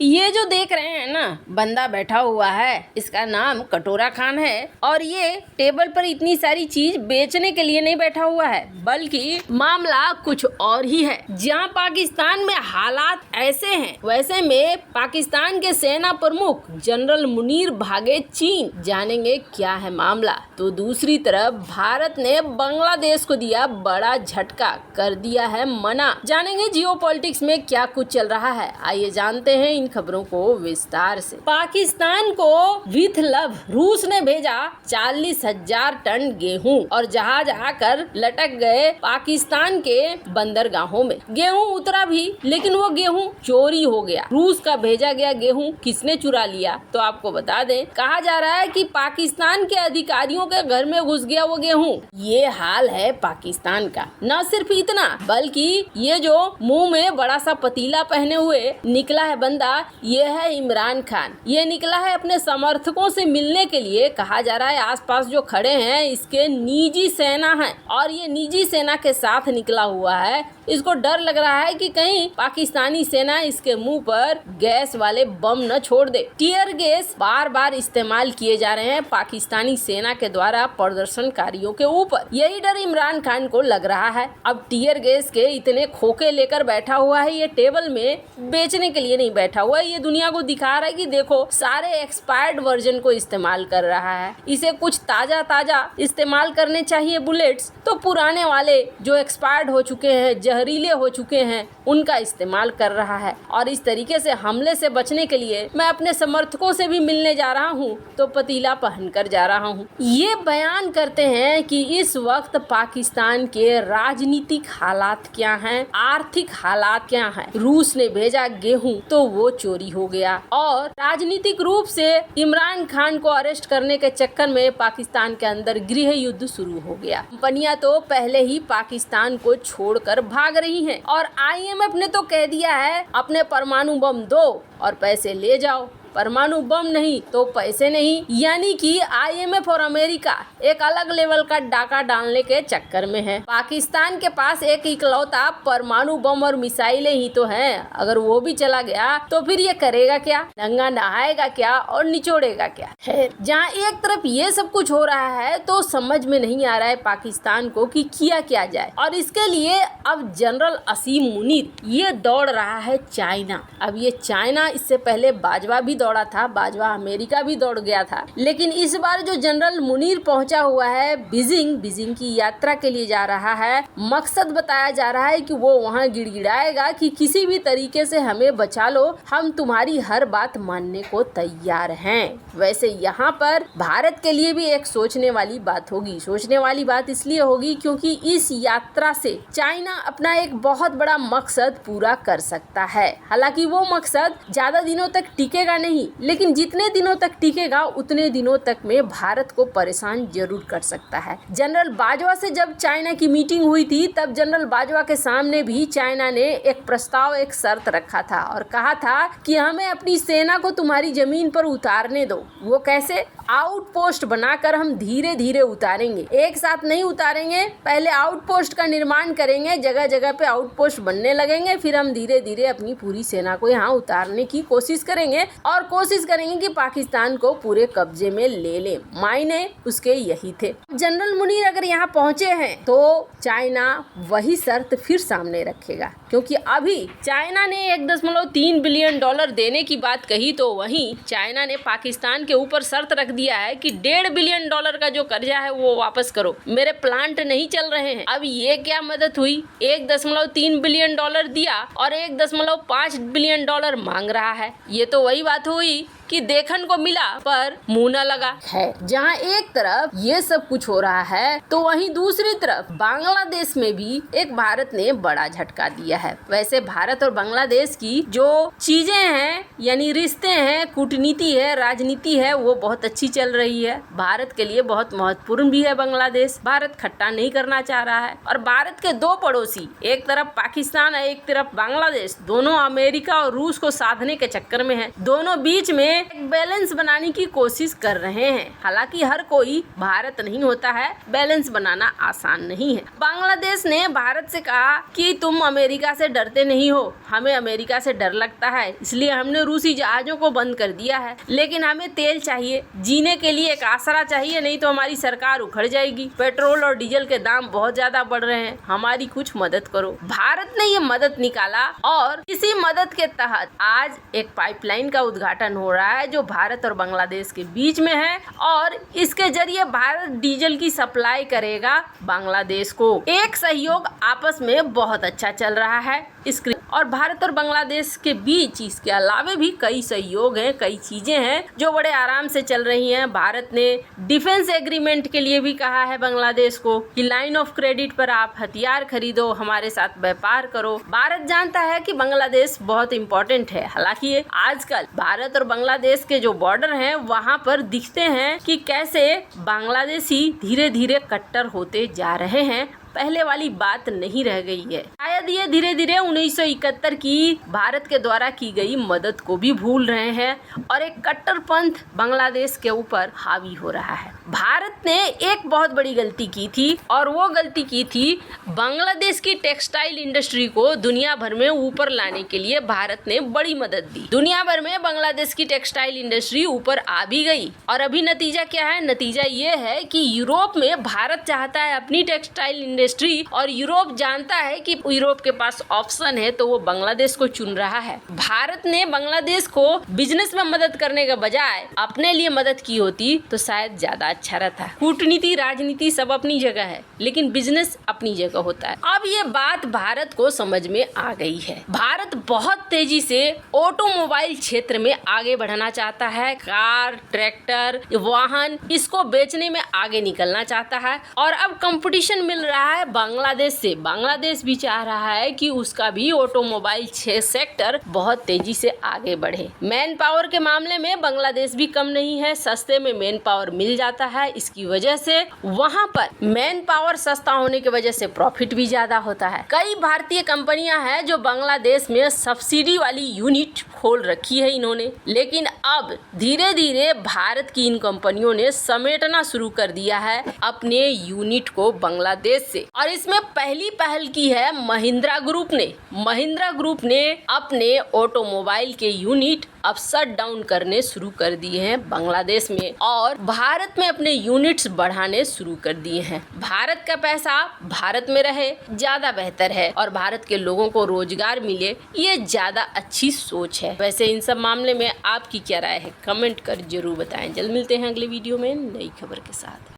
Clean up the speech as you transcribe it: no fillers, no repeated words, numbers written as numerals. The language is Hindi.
ये जो देख रहे हैं ना, बंदा बैठा हुआ है, इसका नाम कटोरा खान है और ये टेबल पर इतनी सारी चीज बेचने के लिए नहीं बैठा हुआ है, बल्कि मामला कुछ और ही है। जहां पाकिस्तान में हालात ऐसे हैं, वैसे में पाकिस्तान के सेना प्रमुख जनरल मुनीर भागे चीन। जानेंगे क्या है मामला। तो दूसरी तरफ भारत ने बांग्लादेश को दिया बड़ा झटका, कर दिया है मना। जानेंगे जियोपॉलिटिक्स में क्या कुछ चल रहा है। आइए जानते हैं इन खबरों को विस्तार से। पाकिस्तान को विथ लव रूस ने भेजा 40,000 टन गेहूं और जहाज आकर लटक गए पाकिस्तान के बंदरगाहों में। गेहूं उतरा भी, लेकिन वो गेहूं चोरी हो गया। रूस का भेजा गया गेहूं किसने चुरा लिया, तो आपको बता दें, कहा जा रहा है कि पाकिस्तान के अधिकारियों के घर में घुस गया वो गेहूं। ये हाल है पाकिस्तान का। न सिर्फ इतना, बल्कि ये जो मुंह में बड़ा सा पतीला पहने हुए निकला है बंदा, ये है इमरान खान। ये निकला है अपने समर्थकों से मिलने के लिए। कहा जा रहा है आसपास जो खड़े हैं इसके निजी सेना है और ये निजी सेना के साथ निकला हुआ है। इसको डर लग रहा है कि कहीं पाकिस्तानी सेना इसके मुंह पर गैस वाले बम न छोड़ दे। टीयर गैस बार बार इस्तेमाल किए जा रहे हैं पाकिस्तानी सेना के द्वारा प्रदर्शनकारियों के ऊपर। यही डर इमरान खान को लग रहा है। अब टीयर गैस के इतने खोखे लेकर बैठा हुआ है, ये टेबल में बेचने के लिए नहीं बैठा हुआ है। ये दुनिया को दिखा रहा है कि देखो, सारे एक्सपायर्ड वर्जन को इस्तेमाल कर रहा है। इसे कुछ ताजा ताजा इस्तेमाल करने चाहिए बुलेट्स, तो पुराने वाले जो एक्सपायर्ड हो चुके हैं, जहरीले हो चुके हैं, उनका इस्तेमाल कर रहा है। और इस तरीके से हमले से बचने के लिए मैं अपने समर्थकों से भी मिलने जा रहा हूँ, तो पतीला पहनकर जा रहा हूँ। ये बयान करते हैं कि इस वक्त पाकिस्तान के राजनीतिक हालात क्या हैं, आर्थिक हालात क्या हैं। रूस ने भेजा गेहूं तो वो चोरी हो गया और राजनीतिक रूप से इमरान खान को अरेस्ट करने के चक्कर में पाकिस्तान के अंदर गृह युद्ध शुरू हो गया। कंपनियां तो पहले ही पाकिस्तान को छोड़कर भाग रही हैं और IMF ने तो कह दिया है अपने परमाणु बम दो और पैसे ले जाओ। परमाणु बम नहीं तो पैसे नहीं, यानी कि IMF और अमेरिका एक अलग लेवल का डाका डालने के चक्कर में है। पाकिस्तान के पास एक इकलौता परमाणु बम और मिसाइलें ही तो हैं। अगर वो भी चला गया तो फिर ये करेगा क्या, नंगा नहाएगा क्या और निचोड़ेगा क्या है। जहाँ एक तरफ ये सब कुछ हो रहा है तो समझ में नहीं आ रहा है पाकिस्तान को कि किया क्या जाए। और इसके लिए अब जनरल असीम मुनीर ये दौड़ रहा है चाइना। अब ये चाइना, इससे पहले बाजवा भी दौड़ा था, बाजवा अमेरिका भी दौड़ गया था, लेकिन इस बार जो जनरल मुनीर पहुंचा हुआ है बीजिंग की यात्रा के लिए जा रहा है। मकसद बताया जा रहा है कि वो वहां गिड़गिड़ाएगा कि किसी भी तरीके से हमें बचा लो, हम तुम्हारी हर बात मानने को तैयार हैं। वैसे यहाँ पर भारत के लिए भी एक सोचने वाली बात होगी। सोचने वाली बात इसलिए होगी क्योंकि इस यात्रा से चाइना अपना एक बहुत बड़ा मकसद पूरा कर सकता है। हालांकि वो मकसद ज्यादा दिनों तक टिकेगा नहीं, लेकिन जितने दिनों तक टिकेगा उतने दिनों तक में भारत को परेशान जरूर कर सकता है। जनरल बाजवा से जब चाइना की मीटिंग हुई थी, तब जनरल बाजवा के सामने भी चाइना ने एक प्रस्ताव, एक शर्त रखा था और कहा था कि हमें अपनी सेना को तुम्हारी जमीन पर उतारने दो। वो कैसे? आउटपोस्ट बनाकर हम धीरे धीरे उतारेंगे, एक साथ नहीं उतारेंगे। पहले आउटपोस्ट का निर्माण करेंगे, जगह जगह पे आउटपोस्ट बनने लगेंगे, फिर हम धीरे धीरे अपनी पूरी सेना को यहाँ उतारने की कोशिश करेंगे और कोशिश करेंगे कि पाकिस्तान को पूरे कब्जे में ले लें। मायने उसके यही थे। जनरल मुनीर अगर यहाँ पहुंचे हैं तो चाइना वही शर्त फिर सामने रखेगा, क्योंकि अभी चाइना ने $1.3 बिलियन देने की बात कही, तो वहीं चाइना ने पाकिस्तान के ऊपर शर्त रख दिया है कि $1.5 बिलियन का जो कर्जा है वो वापस करो, मेरे प्लांट नहीं चल रहे हैं। अब ये क्या मदद हुई? $1.3 बिलियन दिया और $1.5 बिलियन मांग रहा है। ये तो वही बात हुई कि देखन को मिला पर मुंह न लगा है। जहाँ एक तरफ ये सब कुछ हो रहा है तो वहीं दूसरी तरफ बांग्लादेश में भी एक भारत ने बड़ा झटका दिया है। वैसे भारत और बांग्लादेश की जो चीजें हैं, यानी रिश्ते हैं, कूटनीति है, राजनीति है, वो बहुत अच्छी चल रही है। भारत के लिए बहुत महत्वपूर्ण भी है बांग्लादेश। भारत खट्टा नहीं करना चाह रहा है और भारत के दो पड़ोसी, एक तरफ पाकिस्तान है, एक तरफ बांग्लादेश, दोनों अमेरिका और रूस को साधने के चक्कर में है। दोनों बीच में एक बैलेंस बनाने की कोशिश कर रहे हैं। हालांकि हर कोई भारत नहीं होता है, बैलेंस बनाना आसान नहीं है। बांग्लादेश ने भारत से कहा कि तुम अमेरिका से डरते नहीं हो, हमें अमेरिका से डर लगता है, इसलिए हमने रूसी जहाजों को बंद कर दिया है। लेकिन हमें तेल चाहिए, जीने के लिए एक आसरा चाहिए, नहीं तो हमारी सरकार उखड़ जाएगी। पेट्रोल और डीजल के दाम बहुत ज्यादा बढ़ रहे हैं, हमारी कुछ मदद करो। भारत ने ये मदद निकाला और इसी मदद के तहत आज एक पाइपलाइन का उद्घाटन हो रहा है जो भारत और बांग्लादेश के बीच में है और इसके जरिए भारत डीजल की सप्लाई करेगा बांग्लादेश को। एक सहयोग आपस में बहुत अच्छा चल रहा है और भारत और बांग्लादेश के बीच इसके अलावे भी कई सहयोग हैं, कई चीजें हैं जो बड़े आराम से चल रही हैं। भारत ने डिफेंस एग्रीमेंट के लिए भी कहा है बांग्लादेश को कि लाइन ऑफ क्रेडिट पर आप हथियार खरीदो, हमारे साथ व्यापार करो। भारत जानता है कि बांग्लादेश बहुत इम्पोर्टेंट है। हालांकि आजकल भारत और बांग्लादेश के जो बॉर्डर हैं वहाँ पर दिखते हैं कि कैसे बांग्लादेशी धीरे धीरे कट्टर होते जा रहे हैं, पहले वाली बात नहीं रह गई है। शायद ये धीरे धीरे 1971 की भारत के द्वारा की गई मदद को भी भूल रहे हैं और एक कट्टरपंथ बांग्लादेश के ऊपर हावी हो रहा है। भारत ने एक बहुत बड़ी गलती की थी और वो गलती की थी बांग्लादेश की टेक्सटाइल इंडस्ट्री को दुनिया भर में ऊपर लाने के लिए भारत ने बड़ी मदद दी। दुनिया भर में बांग्लादेश की टेक्सटाइल इंडस्ट्री ऊपर आ भी गई और अभी नतीजा क्या है? नतीजा ये है कि यूरोप में भारत चाहता है अपनी टेक्सटाइल इंडस्ट्री और यूरोप जानता है कि यूरोप के पास ऑप्शन है तो वो बांग्लादेश को चुन रहा है। भारत ने बांग्लादेश को बिजनेस में मदद करने के बजाय अपने लिए मदद की होती तो शायद ज्यादा अच्छा रहता। कूटनीति, राजनीति सब अपनी जगह है, लेकिन बिजनेस अपनी जगह होता है। अब ये बात भारत को समझ में आ गई है। भारत बहुत तेजी से ऑटोमोबाइल क्षेत्र में आगे बढ़ना चाहता है। कार, ट्रैक्टर, वाहन, इसको बेचने में आगे निकलना चाहता है और अब कंपटीशन मिल रहा है बांग्लादेश से। बांग्लादेश भी चाह रहा है कि उसका भी ऑटोमोबाइल सेक्टर बहुत तेजी से आगे बढ़े। मैन पावर के मामले में बांग्लादेश भी कम नहीं है, सस्ते में मैन पावर मिल जाता है। इसकी वजह से वहां पर मैन पावर सस्ता होने की वजह से प्रॉफिट भी ज्यादा होता है। कई भारतीय कंपनियां हैं जो बांग्लादेश में सब्सिडी वाली यूनिट खोल रखी है इन्होंने, लेकिन अब धीरे धीरे भारत की इन कंपनियों ने समेटना शुरू कर दिया है अपने यूनिट को बांग्लादेश से। और इसमें पहली पहल की है महिंद्रा ग्रुप ने। महिंद्रा ग्रुप ने अपने ऑटोमोबाइल के यूनिट अब शट डाउन करने शुरू कर दिए हैं बांग्लादेश में और भारत में अपने यूनिट्स बढ़ाने शुरू कर दिए हैं। भारत का पैसा भारत में रहे ज्यादा बेहतर है और भारत के लोगों को रोजगार मिले, ये ज्यादा अच्छी सोच है। वैसे इन सब मामले में आपकी क्या राय है? कमेंट कर जरूर बताएं। जल्द मिलते हैं अगले वीडियो में नई खबर के साथ।